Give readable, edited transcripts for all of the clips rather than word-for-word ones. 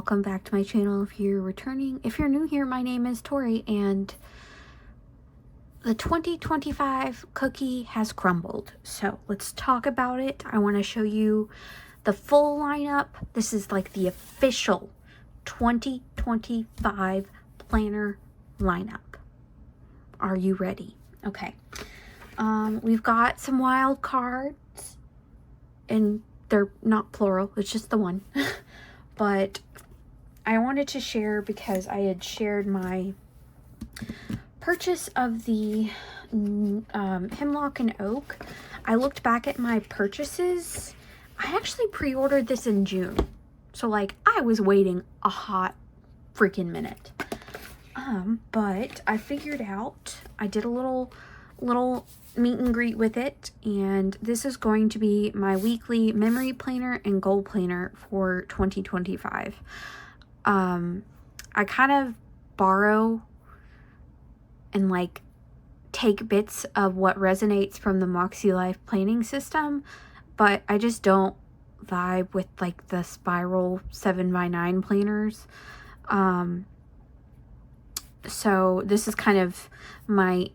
welcome back to my channel if you're returning. If you're new here, my name is Tori, and the 2025 cookie has crumbled. So let's talk about it. I want to show you the full lineup. This is like the official 2025 planner lineup. Are you ready? Okay. We've got some wild cards, and they're not plural, it's just the one. But I wanted to share because I had shared my purchase of the Hemlock and Oak. I looked back at my purchases. I actually pre-ordered this in June. So like I was waiting a hot freaking minute. But I figured out, I did a little meet and greet with it, and this is going to be my weekly memory planner and goal planner for 2025. I kind of borrow and like take bits of what resonates from the Moxie Life planning system, but I just don't vibe with like the spiral 7x9 planners. So this is kind of my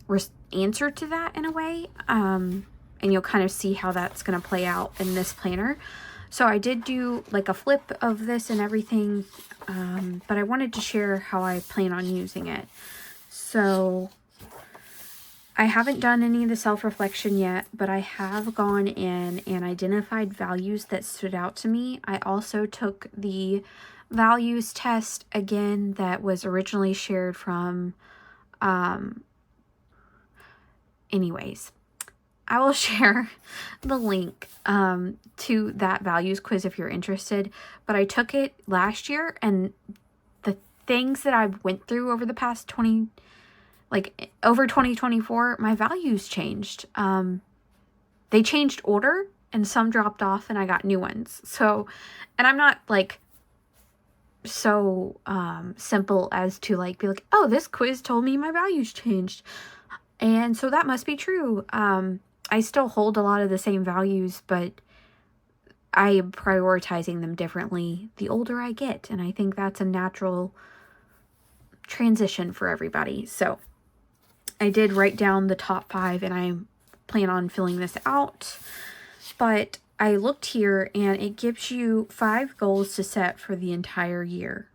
answer to that in a way, and you'll kind of see how that's going to play out in this planner. So I did do like a flip of this and everything, but I wanted to share how I plan on using it. So I haven't done any of the self-reflection yet, but I have gone in and identified values that stood out to me. I also took the values test again that was originally shared from anyways, I will share the link to that values quiz if you're interested. But I took it last year, and the things that I went through over the past over 2024, my values changed. They changed order, and some dropped off and I got new ones. So, and I'm not like so simple as to like be like, oh, this quiz told me my values changed, and so that must be true. I still hold a lot of the same values, but I am prioritizing them differently the older I get, and I think that's a natural transition for everybody. So I did write down the top 5, and I plan on filling this out. But I looked here, and it gives you 5 goals to set for the entire year.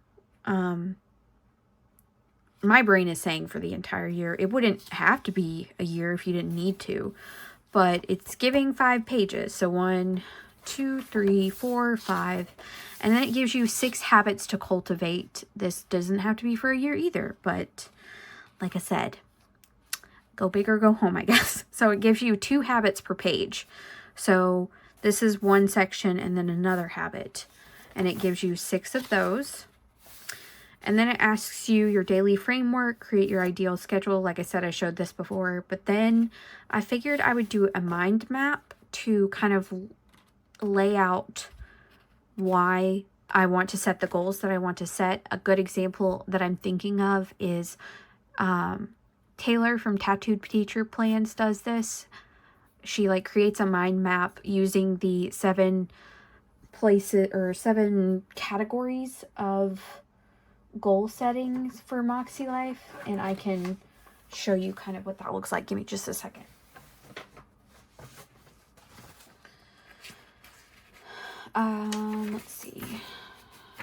My brain is saying for the entire year. It wouldn't have to be a year if you didn't need to, but it's giving 5 pages. So 1, 2, 3, 4, 5, and then it gives you 6 habits to cultivate. This doesn't have to be for a year either, but like I said, go big or go home, I guess. So it gives you 2 habits per page. So this is one section and then another habit, and it gives you 6 of those. And then it asks you your daily framework, create your ideal schedule. Like I said, I showed this before, but then I figured I would do a mind map to kind of lay out why I want to set the goals that I want to set. A good example that I'm thinking of is Taylor from Tattooed Teacher Plans does this. She like creates a mind map using the 7 places or 7 categories of goal settings for Moxie Life, and I can show you kind of what that looks like. Give me just a second. Let's see.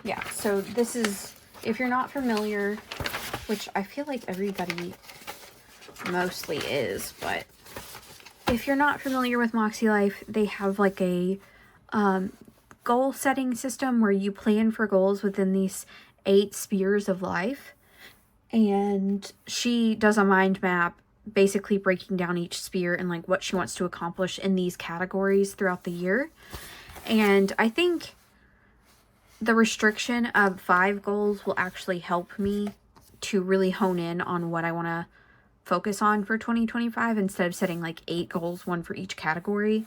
Yeah, so this is, if you're not familiar, which I feel like everybody mostly is, but if you're not familiar with Moxie Life, they have like a goal setting system where you plan for goals within these 8 spheres of life, and she does a mind map basically breaking down each sphere and like what she wants to accomplish in these categories throughout the year. And I think the restriction of 5 goals will actually help me to really hone in on what I want to focus on for 2025 instead of setting like 8 goals, 1 for each category.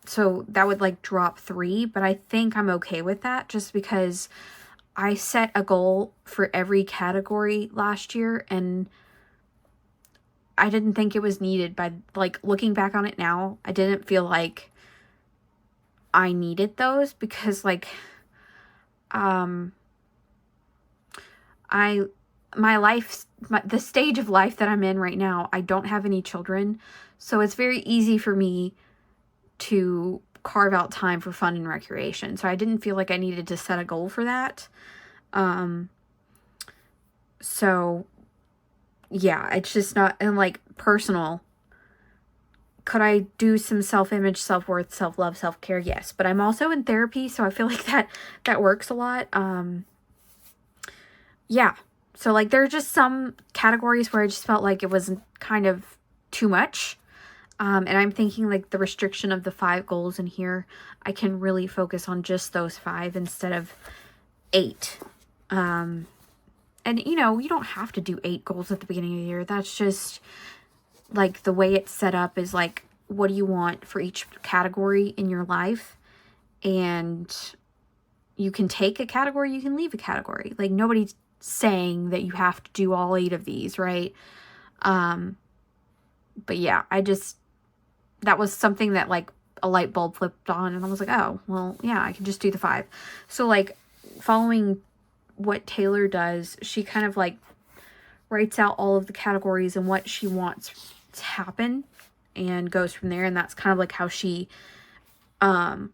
So that would like drop 3, but I think I'm okay with that just because I set a goal for every category last year, and I didn't think it was needed. By like looking back on it now, I didn't feel like I needed those because like the stage of life that I'm in right now, I don't have any children. So it's very easy for me to carve out time for fun and recreation. So I didn't feel like I needed to set a goal for that. So yeah, it's just not, and like personal. Could I do some self-image, self-worth, self-love, self-care? Yes, but I'm also in therapy, so I feel like that works a lot. Yeah, so like there are just some categories where I just felt like it was kind of too much. And I'm thinking like the restriction of the 5 goals in here, I can really focus on just those 5 instead of 8. And you know, you don't have to do 8 goals at the beginning of the year. That's just like the way it's set up is like, what do you want for each category in your life? And you can take a category, you can leave a category. Like nobody's saying that you have to do all 8 of these, right? But yeah, that was something that like a light bulb flipped on and I was like, oh, well, yeah, I can just do the 5. So like following what Taylor does, she kind of like writes out all of the categories and what she wants to happen and goes from there. And that's kind of like how she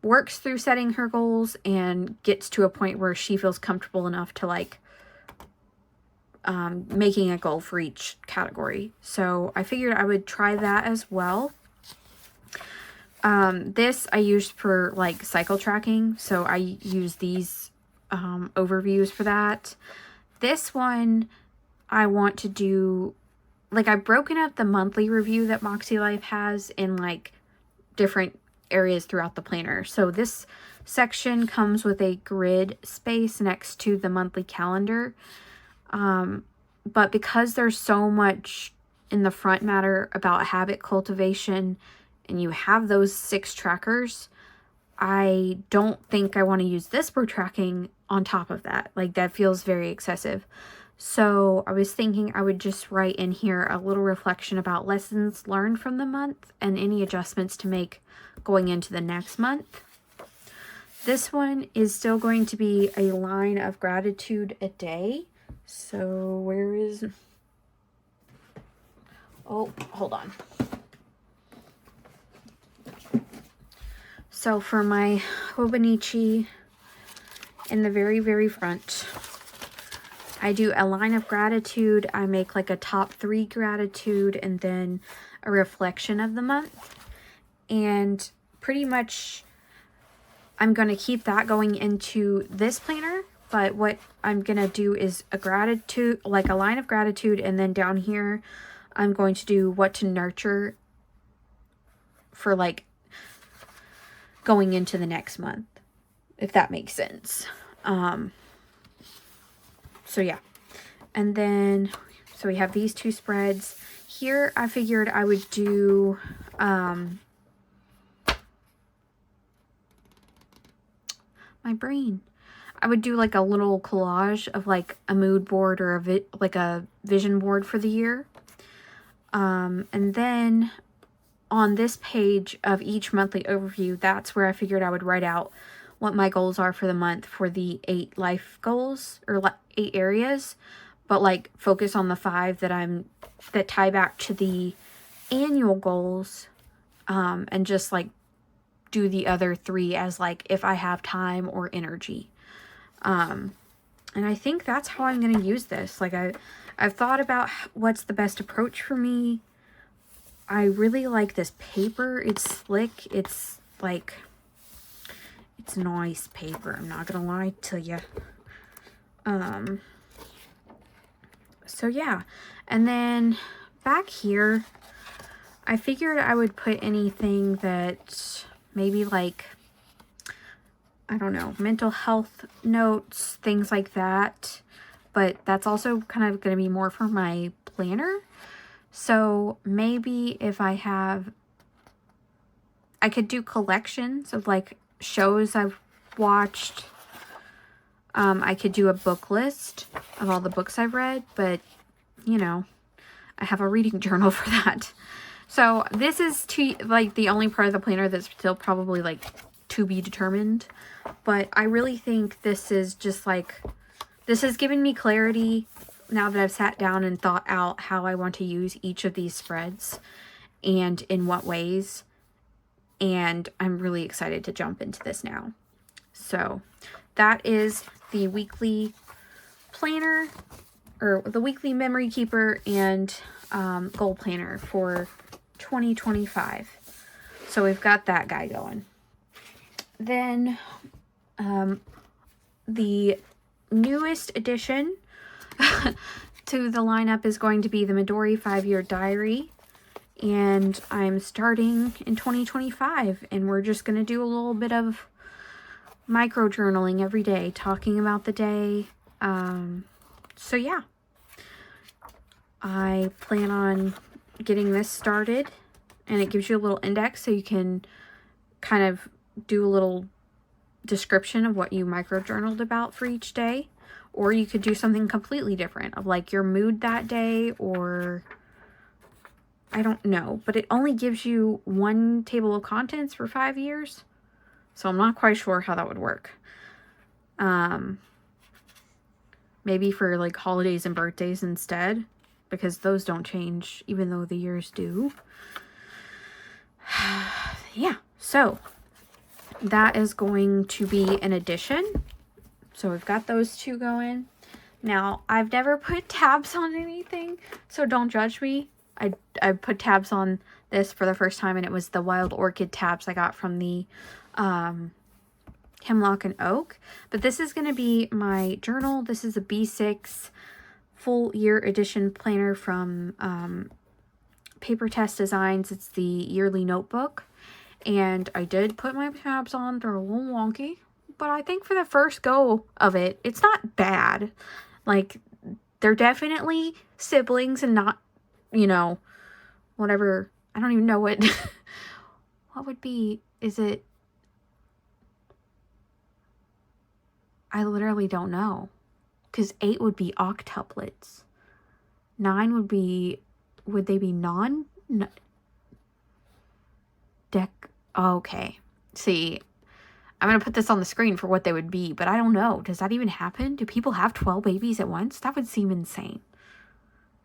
works through setting her goals and gets to a point where she feels comfortable enough to like making a goal for each category. So I figured I would try that as well. This I used for like cycle tracking. So I use these overviews for that. This one I want to do, like I've broken up the monthly review that Moxie Life has in like different areas throughout the planner. So this section comes with a grid space next to the monthly calendar. But because there's so much in the front matter about habit cultivation and you have those 6 trackers, I don't think I want to use this for tracking on top of that. Like that feels very excessive. So I was thinking I would just write in here a little reflection about lessons learned from the month and any adjustments to make going into the next month. This one is still going to be a line of gratitude a day. So where is... Oh, hold on. So for my Hobonichi, in the very, very front, I do a line of gratitude. I make like a top 3 gratitude and then a reflection of the month. And pretty much I'm going to keep that going into this planner. But what I'm going to do is a gratitude, like a line of gratitude. And then down here, I'm going to do what to nurture for like going into the next month, if that makes sense. So yeah, and then, so we have these 2 spreads. Here I figured I would do, my brain. I would do like a little collage of like a mood board or like a vision board for the year. And then on this page of each monthly overview, that's where I figured I would write out what my goals are for the month for the 8 life goals or 8 areas, but like focus on the 5 that tie back to the annual goals, and just like do the other 3 as like if I have time or energy. And I think that's how I'm going to use this. Like I've thought about what's the best approach for me. I really like this paper. It's slick. It's like, it's nice paper. I'm not going to lie to you. So yeah. And then back here, I figured I would put anything that maybe like, I don't know, mental health notes, things like that. But that's also kind of going to be more for my planner. So maybe if I could do collections of like shows I've watched. I could do a book list of all the books I've read, but you know, I have a reading journal for that. So this is like the only part of the planner that's still probably like to be determined. But I really think this is just like, this has given me clarity now that I've sat down and thought out how I want to use each of these spreads and in what ways. And I'm really excited to jump into this now. So that is the weekly planner, or the weekly memory keeper and goal planner for 2025. So we've got that guy going. Then the newest addition to the lineup is going to be the Midori 5-Year Diary. And I'm starting in 2025, and we're just going to do a little bit of micro journaling every day, talking about the day. So yeah, I plan on getting this started, and it gives you a little index so you can kind of do a little description of what you micro journaled about for each day. Or you could do something completely different of like your mood that day, or I don't know, but it only gives you one table of contents for 5 years. So I'm not quite sure how that would work. Maybe for like holidays and birthdays instead, because those don't change even though the years do. Yeah, so that is going to be an addition. So we've got those two going. Now, I've never put tabs on anything, so don't judge me. I put tabs on this for the first time, and it was the Wild Orchid tabs I got from the Hemlock and Oak. But this is going to be my journal. This is a B6 full year edition planner from Paper Test Designs. It's the yearly notebook. And I did put my tabs on. They're a little wonky, but I think for the first go of it, it's not bad. Like, they're definitely siblings and not, you know, whatever. I don't even know what what would be. Is it? I literally don't know, because 8 would be octuplets. 9 would be, would they be okay. See, I'm going to put this on the screen for what they would be, but I don't know. Does that even happen? Do people have 12 babies at once? That would seem insane.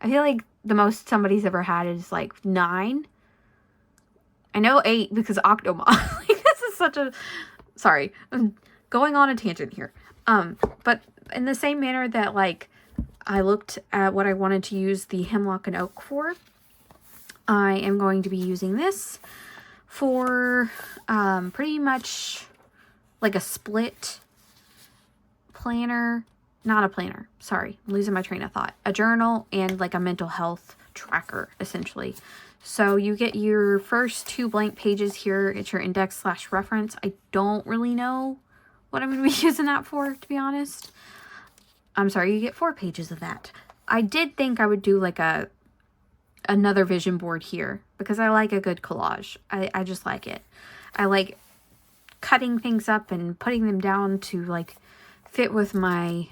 I feel like the most somebody's ever had is like 9. I know 8 because Octomom. Like, this is such a... Sorry, I'm going on a tangent here. But in the same manner that, like, I looked at what I wanted to use the Hemlock and Oak for, I am going to be using this for pretty much like a split planner. Not a planner, sorry, I'm losing my train of thought. A journal and like a mental health tracker, essentially. So you get your first 2 blank pages here. It's your index/reference. I don't really know what I'm going to be using that for, to be honest. I'm sorry, you get 4 pages of that. I did think I would do like another vision board here, because I like a good collage. I just like it. I like cutting things up and putting them down to like fit with my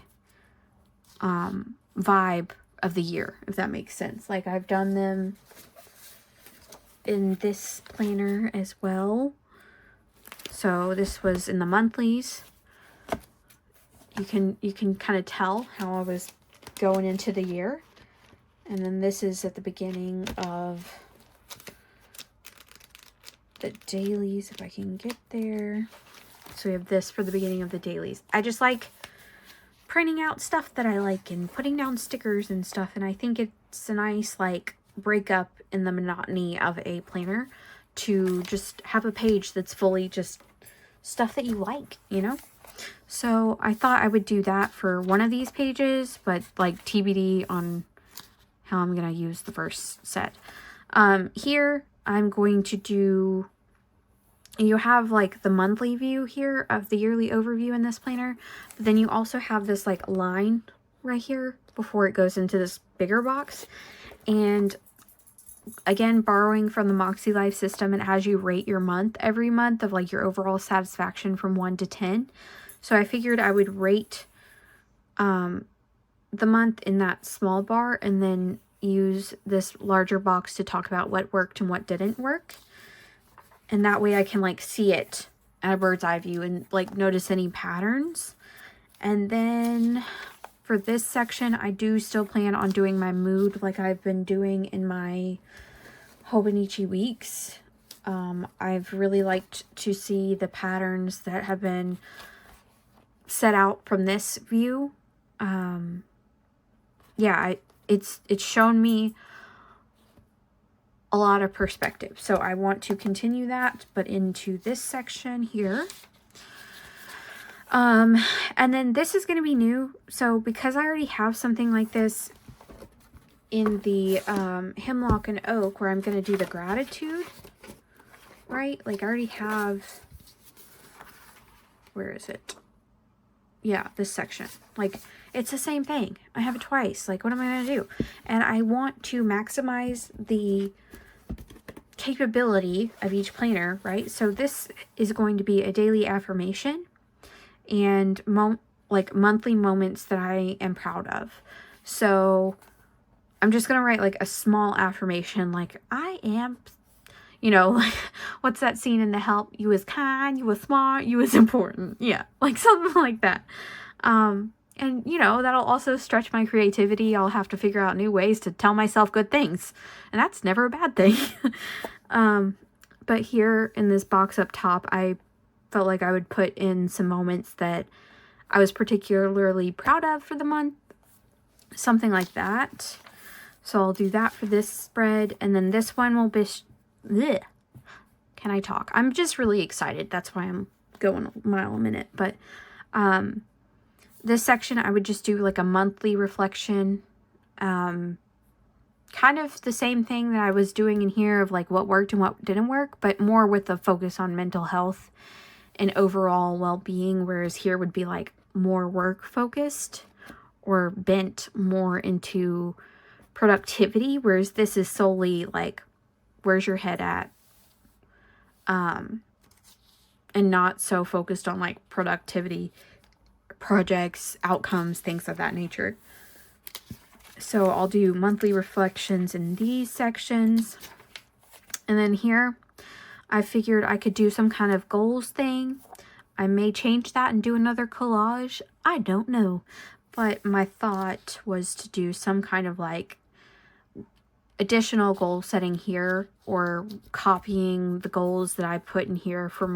vibe of the year, if that makes sense. Like, I've done them in this planner as well. So this was in the monthlies. You can kind of tell how I was going into the year. And then this is at the beginning of the dailies, if I can get there. So we have this for the beginning of the dailies. I just like printing out stuff that I like and putting down stickers and stuff. And I think it's a nice, like, break up in the monotony of a planner to just have a page that's fully just stuff that you like, you know? So I thought I would do that for one of these pages, but like TBD on how I'm going to use the first set. Here I'm going to do, you have like the monthly view here of the yearly overview in this planner, but then you also have this like line right here before it goes into this bigger box. And again, borrowing from the Moxie Life system, it has you rate your month every month of like your overall satisfaction from 1 to 10. So I figured I would rate the month in that small bar and then use this larger box to talk about what worked and what didn't work. And that way I can like see it at a bird's eye view and like notice any patterns. And then for this section, I do still plan on doing my mood like I've been doing in my Hobonichi weeks. I've really liked to see the patterns that have been set out from this view. Yeah, it's shown me a lot of perspective. So I want to continue that, but into this section here. And then this is going to be new. So because I already have something like this in the Hemlock and Oak, where I'm going to do the gratitude, right? Like I already have, where is it? Yeah, this section. Like it's the same thing. I have it twice. Like what am I going to do? And I want to maximize the capability of each planner, right? So this is going to be a daily affirmation and like monthly moments that I am proud of. So I'm just going to write like a small affirmation, like I am, you know, like, what's that scene in The Help? You was kind, you was smart, you was important. Yeah, like something like that. And, you know, that'll also stretch my creativity. I'll have to figure out new ways to tell myself good things. And that's never a bad thing. But here in this box up top, I felt like I would put in some moments that I was particularly proud of for the month. Something like that. So I'll do that for this spread. And then this one will be... Bleh. Can I talk? I'm just really excited. That's why I'm going a mile a minute. But this section, I would just do like a monthly reflection. Kind of the same thing that I was doing in here of like what worked and what didn't work, but more with the focus on mental health and overall well-being, whereas here would be like more work focused or bent more into productivity, whereas this is solely like where's your head at, and not so focused on like productivity, projects, outcomes, things of that nature. So I'll do monthly reflections in these sections. And then here, I figured I could do some kind of goals thing. I may change that and do another collage. I don't know. But my thought was to do some kind of like additional goal setting here, or copying the goals that I put in here for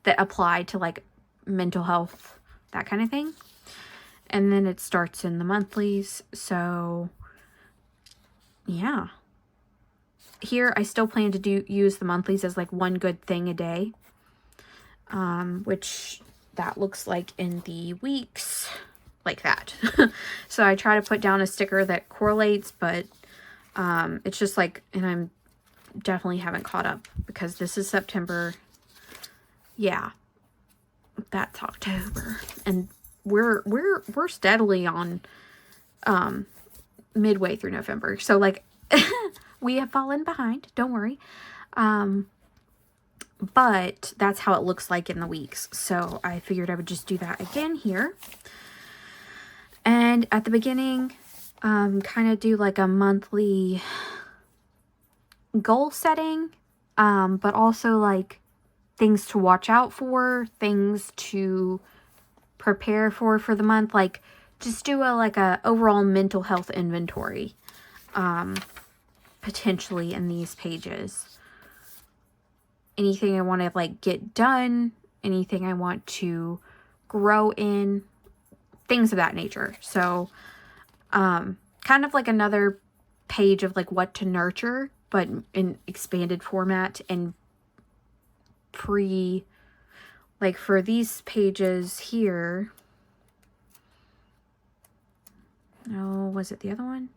that apply to like mental health, that kind of thing. And then it starts in the monthlies. So yeah, here I still plan to use the monthlies as like one good thing a day, which that looks like in the weeks like that. So I try to put down a sticker that correlates, but it's just like, and I'm definitely haven't caught up because this is September. Yeah, that's October, and we're steadily on midway through November. So like we have fallen behind, don't worry. But that's how it looks like in the weeks. So I figured I would just do that again here. And at the beginning, kind of do like a monthly goal setting, but also like things to watch out for, things to prepare for the month. Like just do a overall mental health inventory, potentially in these pages. Anything I want to like get done, anything I want to grow in, things of that nature. So kind of like another page of like what to nurture, but in expanded format and like for these pages here. Oh, was it the other one?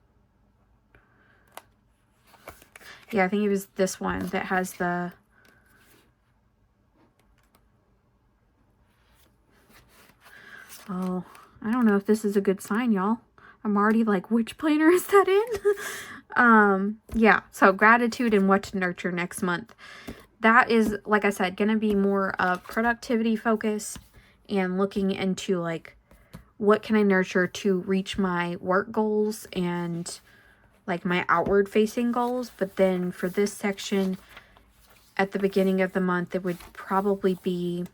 Yeah, I think it was this one that has the... Oh, I don't know if this is a good sign, y'all. I'm already like, which planner is that in? Yeah, so gratitude and what to nurture next month. That is, like I said, going to be more of productivity focus and looking into like, what can I nurture to reach my work goals and like my outward facing goals. But then for this section, at the beginning of the month, it would probably be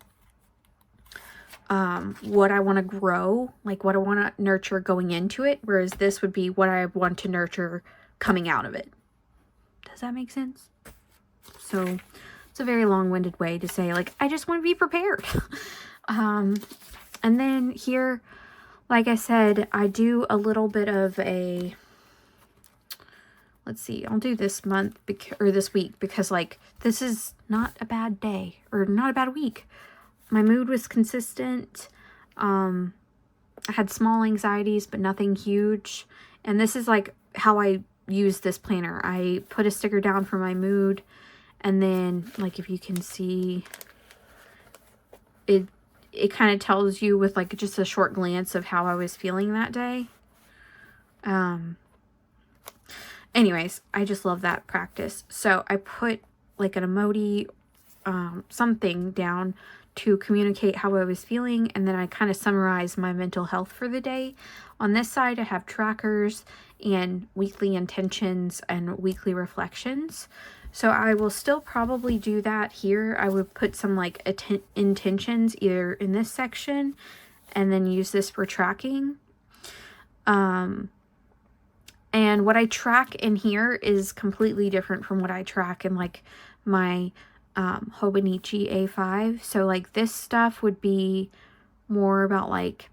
what I want to grow, like what I want to nurture going into it, whereas this would be what I want to nurture coming out of it. Does that make sense? So it's a very long-winded way to say, like, I just want to be prepared. And then here, like I said, I do a little bit of a, let's see, I'll do this month, or this week, because, like, this is not a bad day, or not a bad week. My mood was consistent. I had small anxieties, but nothing huge. And this is, like, how I use this planner. I put a sticker down for my mood, and then, like, if you can see, it kind of tells you with, like, just a short glance of how I was feeling that day. Anyways, I just love that practice. So I put, like, an emoji, something down to communicate how I was feeling, and then I kind of summarize my mental health for the day. On this side, I have trackers and weekly intentions and weekly reflections. So I will still probably do that here. I would put some, like, intentions either in this section and then use this for tracking. And what I track in here is completely different from what I track in, like, my Hobonichi A5. So, like, this stuff would be more about, like,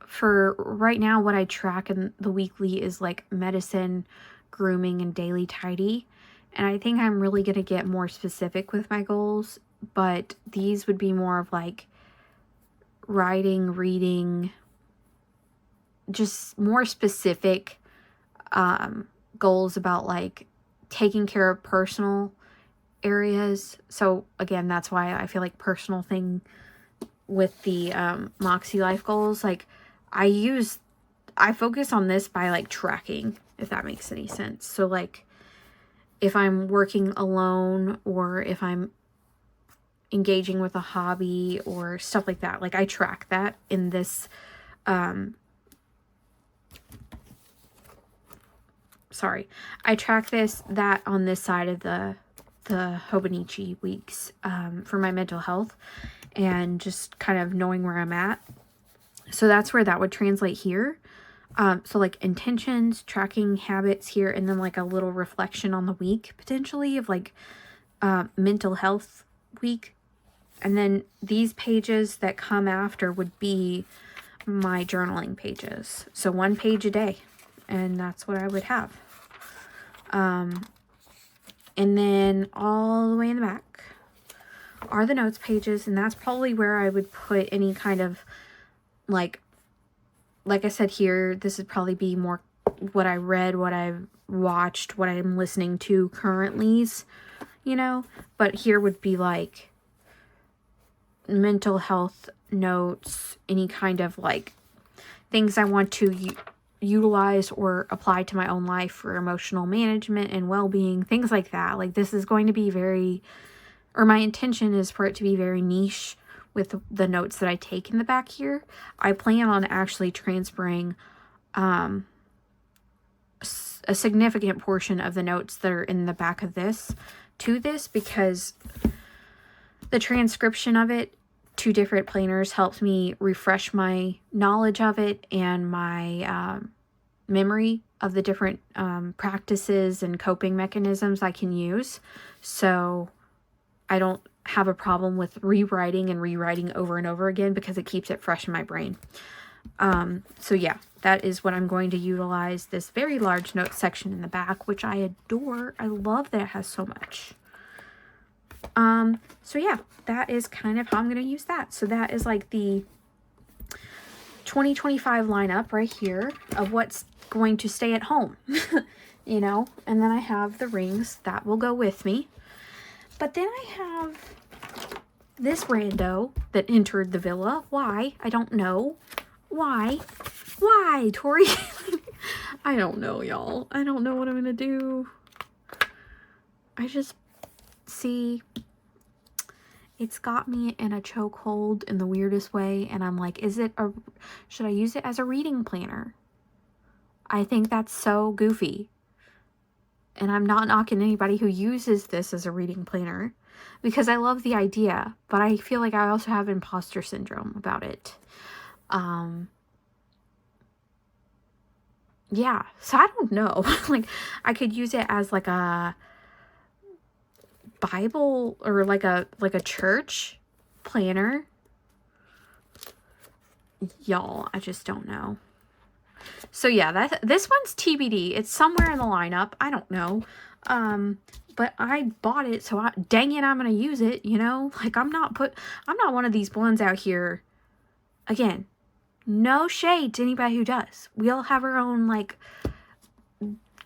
for right now, what I track in the weekly is, like, medicine, grooming, and daily tidy. And I think I'm really going to get more specific with my goals, but these would be more of, like, writing, reading, just more specific goals about, like, taking care of personal areas. So again, that's why I feel like personal thing with the Moxie Life goals, like, I focus on this by, like, tracking, if that makes any sense. So, like, if I'm working alone or if I'm engaging with a hobby or stuff like that, like, I track that in this I track that on this side of the Hobonichi weeks for my mental health and just kind of knowing where I'm at. So that's where that would translate here. So, like, intentions, tracking habits here, and then, like, a little reflection on the week potentially of, like, mental health week. And then these pages that come after would be my journaling pages. So 1 page a day, and that's what I would have. And then all the way in the back are the notes pages, and that's probably where I would put any kind of, like I said here, this would probably be more what I read, what I've watched, what I'm listening to currently, you know, but here would be, like, mental health notes, any kind of, like, things I want to utilize or apply to my own life for emotional management and well-being, things like that. Like, this is going to be very, or my intention is for it to be very niche with the notes that I take in the back here. I plan on actually transferring a significant portion of the notes that are in the back of this to this, because the transcription of it to different planners helps me refresh my knowledge of it and my memory of the different practices and coping mechanisms I can use. So I don't have a problem with rewriting and rewriting over and over again because it keeps it fresh in my brain. So yeah, that is what I'm going to utilize this very large note section in the back, which I adore. I love that it has so much. So yeah, that is kind of how I'm going to use that. So that is, like, the 2025 lineup right here of what's going to stay at home, you know, and then I have the rings that will go with me. But then I have this rando that entered the villa. Why? I don't know. Why? Why, Tori? I don't know, y'all. I don't know what I'm going to do. I just, see, it's got me in a chokehold in the weirdest way. And I'm like, should I use it as a reading planner? I think that's so goofy. And I'm not knocking anybody who uses this as a reading planner because I love the idea, but I feel like I also have imposter syndrome about it. Yeah, so I don't know. Like, I could use it as like a Bible or like a church planner. Y'all, I just don't know. So yeah, this one's TBD. It's somewhere in the lineup. I don't know. But I bought it, so dang it, I'm gonna use it, you know? Like, I'm not one of these ones out here. Again, no shade to anybody who does. We all have our own, like,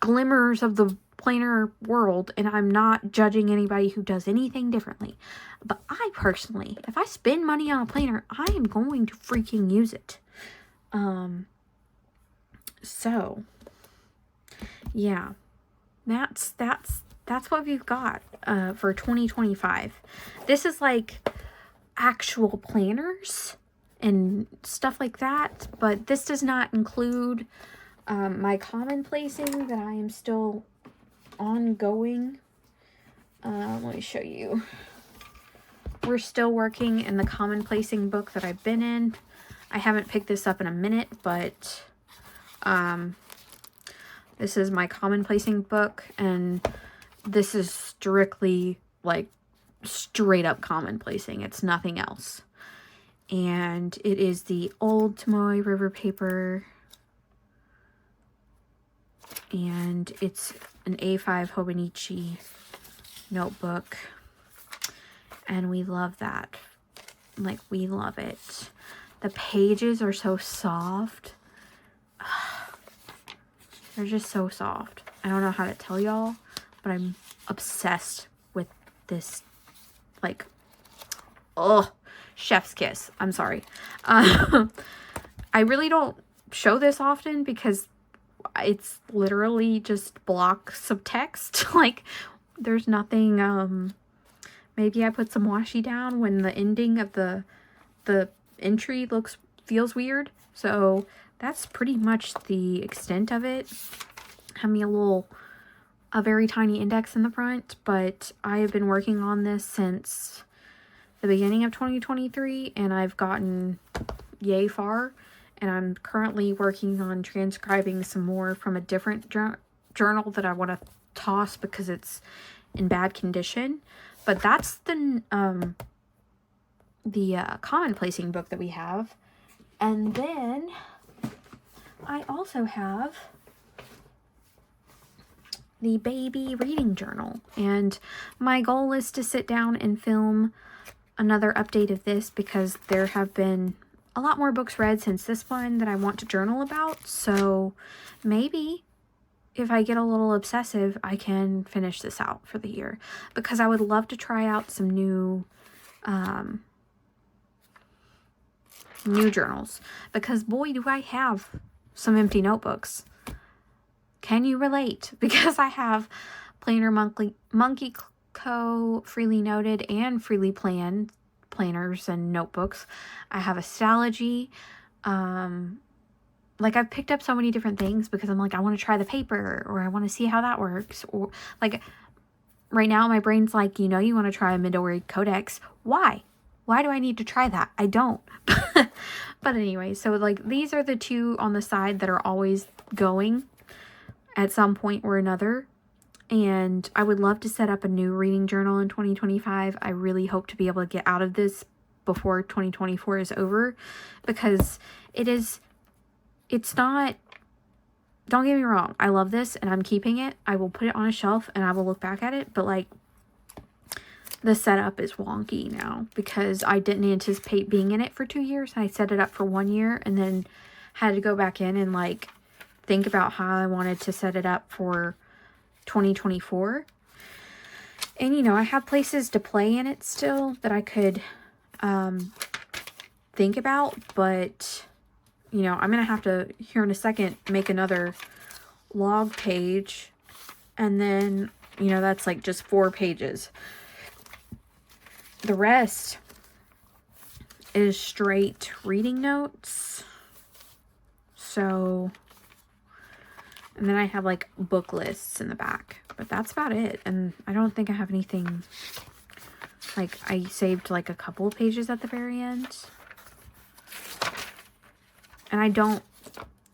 glimmers of the planner world, and I'm not judging anybody who does anything differently. But I personally, if I spend money on a planner, I am going to freaking use it. So yeah, that's what we've got for 2025. This is like actual planners and stuff like that, but this does not include my commonplacing that I am still ongoing. Let me show you. We're still working in the commonplacing book that I've been in. I haven't picked this up in a minute, but this is my commonplacing book, and this is strictly like straight up commonplacing. It's nothing else. And it is the old Tomoe River paper, and it's an A5 Hobonichi notebook, and we love that. Like, we love it. The pages are so soft. They're just so soft. I don't know how to tell y'all, but I'm obsessed with this, like, oh, chef's kiss. I'm sorry. I really don't show this often because it's literally just blocks of text. Like, there's nothing, maybe I put some washi down when the ending of the entry feels weird. So that's pretty much the extent of it. Have me a very tiny index in the front, but I have been working on this since the beginning of 2023, and I've gotten yay far, and I'm currently working on transcribing some more from a different journal that I want to toss because it's in bad condition. But that's the commonplacing book that we have. And then I also have the baby reading journal, and my goal is to sit down and film another update of this because there have been a lot more books read since this one that I want to journal about. So maybe if I get a little obsessive, I can finish this out for the year, because I would love to try out some new journals, because boy, do I have some empty notebooks. Can you relate? Because I have Planner Monkey Co. Freely Noted and Freely Planned planners and notebooks. I have Astrology. Like, I've picked up so many different things because I'm like, I want to try the paper, or I want to see how that works. Or like, right now my brain's like, you want to try a Midori Codex. Why? Why do I need to try that? I don't. But anyway, so like, these are the two on the side that are always going at some point or another. And I would love to set up a new reading journal in 2025. I really hope to be able to get out of this before 2024 is over, because it's not, don't get me wrong, I love this and I'm keeping it. I will put it on a shelf and I will look back at it, but like, the setup is wonky now because I didn't anticipate being in it for 2 years. I set it up for 1 year and then had to go back in and like think about how I wanted to set it up for 2024. And I have places to play in it still that I could think about, but I'm gonna have to, here in a second, make another log page, and then that's like just 4 pages. The rest is straight reading notes. So And then I have like book lists in the back, but that's about it. And I don't think I have anything, like I saved like a couple pages at the very end. And I don't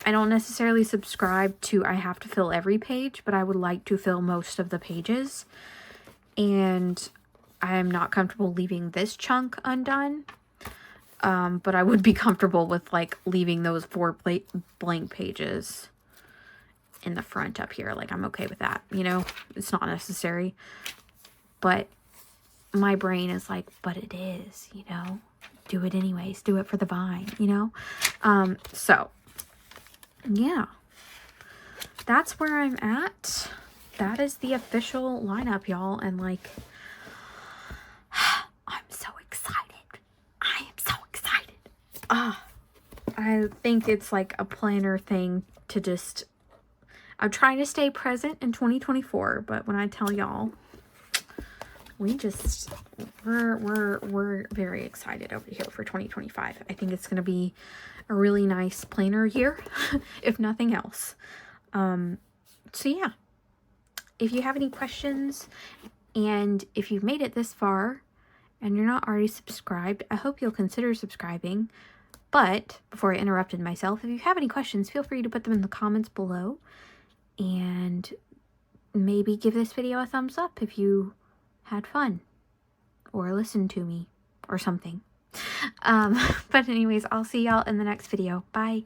necessarily subscribe to I have to fill every page, but I would like to fill most of the pages. And I am not comfortable leaving this chunk undone. But I would be comfortable with like leaving those 4 blank pages in the front up here. Like I'm okay with that, you know, it's not necessary, but my brain is like, but it is, you know, do it anyways, do it for the vine, you know? So yeah, that's where I'm at. That is the official lineup, y'all. And like, I'm so excited. I am so excited. I think it's like a planner thing to just, I'm trying to stay present in 2024, but when I tell y'all, we're very excited over here for 2025. I think it's going to be a really nice planner year, if nothing else. So yeah, if you have any questions, and if you've made it this far and you're not already subscribed, I hope you'll consider subscribing. But before I interrupted myself, if you have any questions, feel free to put them in the comments below, and maybe give this video a thumbs up if you had fun or listened to me or something. But anyways, I'll see y'all in the next video. Bye.